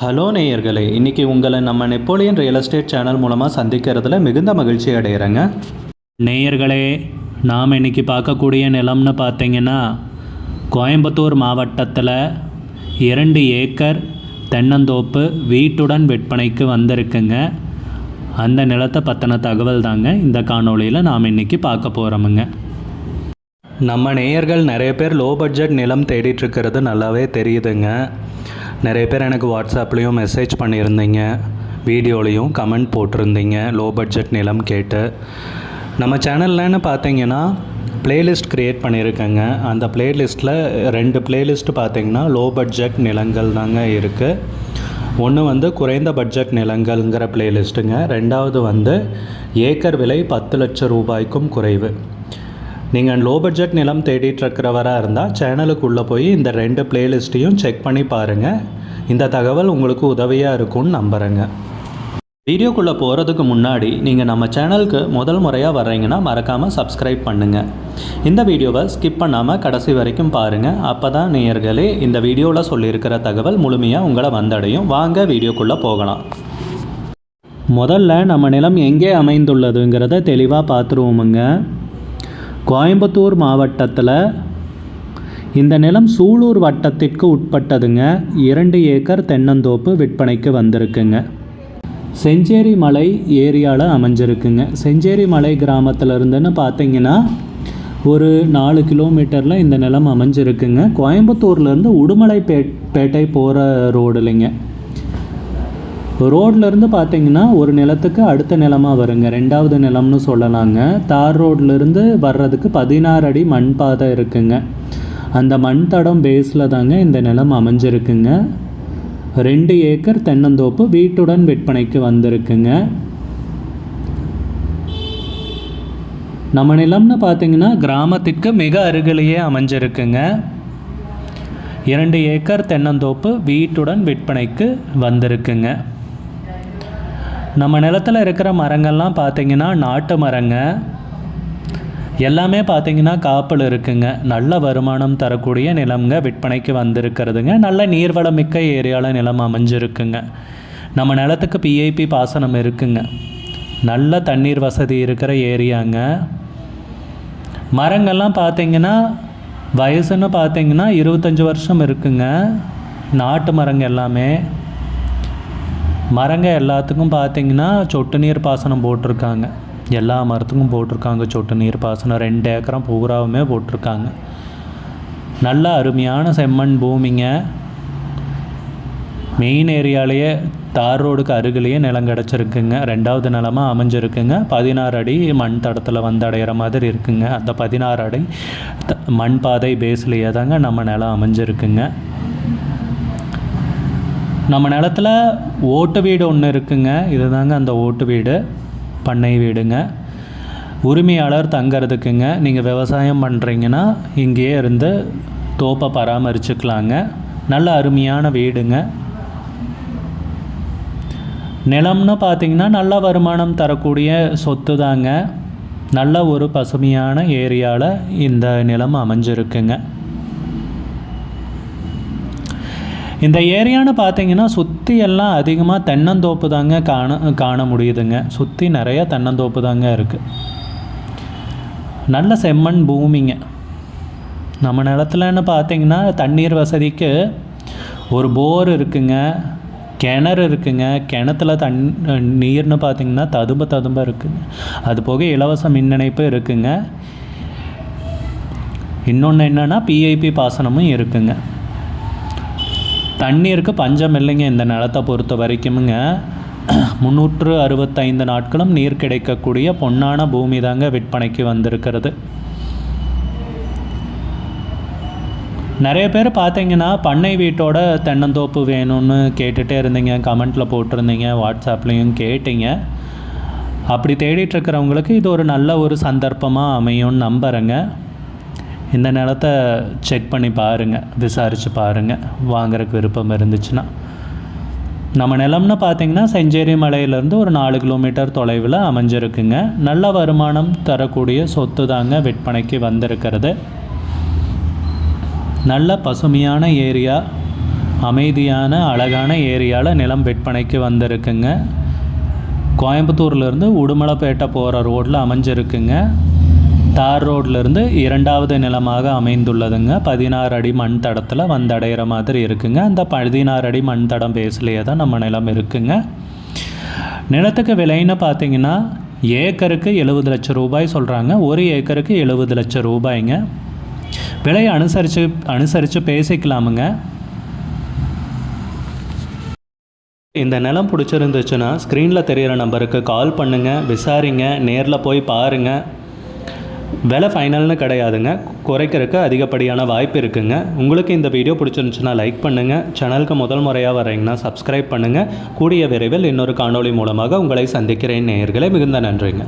Hello நேயர்களே, இன்றைக்கி உங்களை நம்ம நெப்போலியன் ரியல் எஸ்டேட் சேனல் மூலமாக சந்திக்கிறதுல மிகுந்த மகிழ்ச்சி அடைகிறேங்க. நேயர்களே, நாம் இன்றைக்கி பார்க்கக்கூடிய நிலம்னு பார்த்தீங்கன்னா கோயம்புத்தூர் மாவட்டத்தில் 2 ஏக்கர் தென்னந்தோப்பு வீட்டுடன் விற்பனைக்கு வந்திருக்குங்க. அந்த நிலத்தை பற்றின தகவல் தாங்க இந்த காணொளியில் நாம் இன்றைக்கி பார்க்க போகிறோமுங்க. நம்ம நேயர்கள் நிறைய பேர் லோ பட்ஜெட் நிலம் தேடிட்டுருக்கிறது நல்லாவே தெரியுதுங்க. நிறைய பேர் எனக்கு வாட்ஸ்அப்லேயும் மெசேஜ் பண்ணியிருந்தீங்க, வீடியோலையும் கமெண்ட் போட்டிருந்தீங்க லோ பட்ஜெட் நிலம் கேட்டு. நம்ம சேனல்லன்னு பார்த்தீங்கன்னா ப்ளேலிஸ்ட் க்ரியேட் பண்ணியிருக்கேங்க. அந்த ப்ளேலிஸ்ட்டில் 2 ப்ளேலிஸ்ட்டு பார்த்தீங்கன்னா லோ பட்ஜெட் நிலங்கள் தாங்க இருக்குது. ஒன்று குறைந்த பட்ஜெட் நிலங்கள்ங்கிற ப்ளேலிஸ்ட்டுங்க. 2வது ஏக்கர் விலை 10 லட்சம் ரூபாய்க்கும் குறைவு. நீங்கள் லோ பட்ஜெட் நிலம் தேடிட்டுருக்கிறவராக இருந்தால் சேனலுக்குள்ளே போய் இந்த 2 ப்ளேலிஸ்ட்டையும் செக் பண்ணி பாருங்கள். இந்த தகவல் உங்களுக்கு உதவியாக இருக்கும்னு நம்புகிறேங்க. வீடியோக்குள்ளே போகிறதுக்கு முன்னாடி நீங்கள் நம்ம சேனலுக்கு முதல் முறையாக வர்றீங்கன்னா மறக்காமல் சப்ஸ்கிரைப் பண்ணுங்கள். இந்த வீடியோவை ஸ்கிப் பண்ணாமல் கடைசி வரைக்கும் பாருங்கள். அப்போ தான் நேயர்களே இந்த வீடியோவில் சொல்லியிருக்கிற தகவல் முழுமையாக உங்களை வந்தடையும். வாங்க வீடியோக்குள்ளே போகலாம். முதல்ல நம்ம நிலம் எங்கே அமைந்துள்ளதுங்கிறத தெளிவாக பார்த்துருவோமுங்க. கோயம்புத்தூர் மாவட்டத்தில் இந்த நிலம் சூலூர் வட்டத்திற்கு உட்பட்டதுங்க. 2 ஏக்கர் தென்னந்தோப்பு விற்பனைக்கு வந்திருக்குங்க. செஞ்சேரி மலை ஏரியாவில் அமைஞ்சிருக்குங்க. செஞ்சேரி மலை கிராமத்தில் இருந்துன்னு பார்த்தீங்கன்னா ஒரு 4 கிலோமீட்டரில் இந்த நிலம் அமைஞ்சிருக்குங்க. கோயம்புத்தூர்லேருந்து உடுமலைப்பேட்டை போகிற ரோடுலைங்க. ரோட்லேருந்து பார்த்தீங்கன்னா ஒரு நிலத்துக்கு அடுத்த நிலமாக வருங்க. 2வது நிலம்னு சொல்லலாங்க. தார் ரோட்லேருந்து வர்றதுக்கு 16 அடி மண் பாதை இருக்குங்க. அந்த மண் தடம் பேஸில் தாங்க இந்த நிலம் அமைஞ்சிருக்குங்க. 2 ஏக்கர் தென்னந்தோப்பு வீட்டுடன் விற்பனைக்கு வந்திருக்குங்க. நம்ம நிலம்னு பார்த்தீங்கன்னா கிராமத்திற்கு மிக அருகிலேயே அமைஞ்சிருக்குங்க. 2 ஏக்கர் தென்னந்தோப்பு வீட்டுடன் விற்பனைக்கு வந்திருக்குங்க. நம்ம நிலத்தில் இருக்கிற மரங்கள்லாம் பார்த்திங்கன்னா நாட்டு மரங்க. எல்லாமே பார்த்திங்கன்னா காப்பில் இருக்குங்க. நல்ல வருமானம் தரக்கூடிய நிலம்ங்க விற்பனைக்கு வந்திருக்கிறதுங்க. நல்ல நீர்வளம் மிக்க ஏரியாவில் நிலம் அமைஞ்சிருக்குங்க. நம்ம நிலத்துக்கு பிஐபி பாசனம் இருக்குங்க. நல்ல தண்ணீர் வசதி இருக்கிற ஏரியாங்க. மரங்கள்லாம் பார்த்திங்கன்னா வயசுன்னு பார்த்திங்கன்னா 25 வருஷம் இருக்குங்க. நாட்டு மரங்க எல்லாமே. மரங்க எல்லாத்துக்கும் பார்த்திங்கன்னா சொட்டு நீர் பாசனம் போட்டிருக்காங்க. எல்லா மரத்துக்கும் போட்டிருக்காங்க சொட்டு நீர் பாசனம். 2 ஏக்கரம் பூராவுமே போட்டிருக்காங்க. நல்ல அருமையான செம்மண் பூமிங்க. மெயின் ஏரியாலேயே தார் ரோடுக்கு அருகிலேயே நிலம் கிடச்சிருக்குங்க. 2வது நிலமாக அமைஞ்சிருக்குங்க. 16 அடி மண் தடத்தில் அடைகிற மாதிரி இருக்குங்க. அந்த 16 அடி மண் பாதை பேஸ்லேயே தாங்க நம்ம நிலம் அமைஞ்சிருக்குங்க. நம்ம நிலத்தில் ஓட்டு வீடு ஒன்று இருக்குங்க. இது தாங்க அந்த ஓட்டு வீடு, பண்ணை வீடுங்க. உரிமையாளர் தங்கிறதுக்குங்க. நீங்கள் விவசாயம் பண்ணுறீங்கன்னா இங்கேயே இருந்து தோப்பை பராமரிச்சுக்கலாங்க. நல்ல அருமையான வீடுங்க. நிலம்னு பார்த்திங்கன்னா நல்ல வருமானம் தரக்கூடிய சொத்து தாங்க. நல்ல ஒரு பசுமையான ஏரியாவில் இந்த நிலம் அமைஞ்சிருக்குங்க. இந்த ஏரியான்னு பார்த்தீங்கன்னா சுற்றி எல்லாம் அதிகமாக தென்னந்தோப்பு தாங்க காண முடியுதுங்க. சுற்றி நிறைய தென்னந்தோப்பு தாங்க இருக்குது. நல்ல செம்மண் பூமிங்க. நம்ம நிலத்துலன்னு பார்த்தீங்கன்னா தண்ணீர் வசதிக்கு ஒரு போர் இருக்குங்க. கிணறு இருக்குங்க. கிணத்துல நீர்னு பார்த்திங்கன்னா ததும்ப இருக்குங்க. அது போக இலவச மின் இணைப்பு இருக்குங்க. இன்னொன்று என்னென்னா பிஐபி பாசனமும் இருக்குங்க. தண்ணீருக்கு பஞ்சம் இல்லைங்க. இந்த நிலத்தை பொறுத்த வரைக்குமுங்க 365 நாட்களும் நீர் கிடைக்கக்கூடிய பொன்னான பூமி தாங்க விற்பனைக்கு வந்திருக்கிறது. நிறைய பேர் பார்த்தீங்கன்னா பண்ணை வீட்டோட தென்னந்தோப்பு வேணும்னு கேட்டுகிட்டே இருந்தீங்க. கமெண்ட்டில் போட்டிருந்தீங்க, வாட்ஸ்அப்லேயும் கேட்டீங்க. அப்படி தேடிட்டுருக்கிறவங்களுக்கு இது ஒரு நல்ல ஒரு சந்தர்ப்பமாக அமையும்னு நம்புகிறேங்க. இந்த நிலத்தை செக் பண்ணி பாருங்கள், விசாரித்து பாருங்கள் வாங்குறதுக்கு விருப்பம் இருந்துச்சுன்னா. நம்ம நிலம்னு பார்த்திங்கன்னா செஞ்சேரி மலையிலேருந்து ஒரு 4 கிலோமீட்டர் தொலைவில் அமைஞ்சிருக்குங்க. நல்ல வருமானம் தரக்கூடிய சொத்து தாங்க விற்பனைக்கு வந்திருக்கிறது. நல்ல பசுமையான ஏரியா, அமைதியான அழகான ஏரியாவில் நிலம் விற்பனைக்கு வந்திருக்குங்க. கோயம்புத்தூர்லேருந்து உடுமலைப்பேட்டை போகிற ரோட்டில் அமைஞ்சிருக்குங்க. தார் ரோட்லேருந்து 2வது நிலமாக அமைந்துள்ளதுங்க. 16 அடி மண் தடத்தில் வந்தடைகிற மாதிரி இருக்குங்க. அந்த 16 அடி மண் தடம் பேஸ்லேயே தான் நம்ம நிலம் இருக்குங்க. நிலத்துக்கு விலைன்னு பார்த்தீங்கன்னா ஏக்கருக்கு 70 லட்சம் ரூபாய் சொல்கிறாங்க. ஒரு ஏக்கருக்கு 70 லட்சம் ரூபாய்ங்க. விலையை அனுசரித்து பேசிக்கலாமுங்க. இந்த நிலம் பிடிச்சிருந்துச்சுன்னா ஸ்க்ரீனில் தெரிகிற நம்பருக்கு கால் பண்ணுங்கள், விசாரிங்க, நேரில் போய் பாருங்கள். விலை ஃபைனல்னு கிடையாதுங்க, குறைக்கிறதுக்கு அதிகப்படியான வாய்ப்பு இருக்குங்க. உங்களுக்கு இந்த வீடியோ பிடிச்சிருந்துச்சுன்னா லைக் பண்ணுங்கள். சேனலுக்கு முதல் முறையாக வரீங்கன்னா சப்ஸ்கிரைப் பண்ணுங்கள். கூடிய விரைவில் இன்னொரு காணொளி மூலமாக உங்களை சந்திக்கிறேன் நேயர்களே. மிகுந்த நன்றிங்க.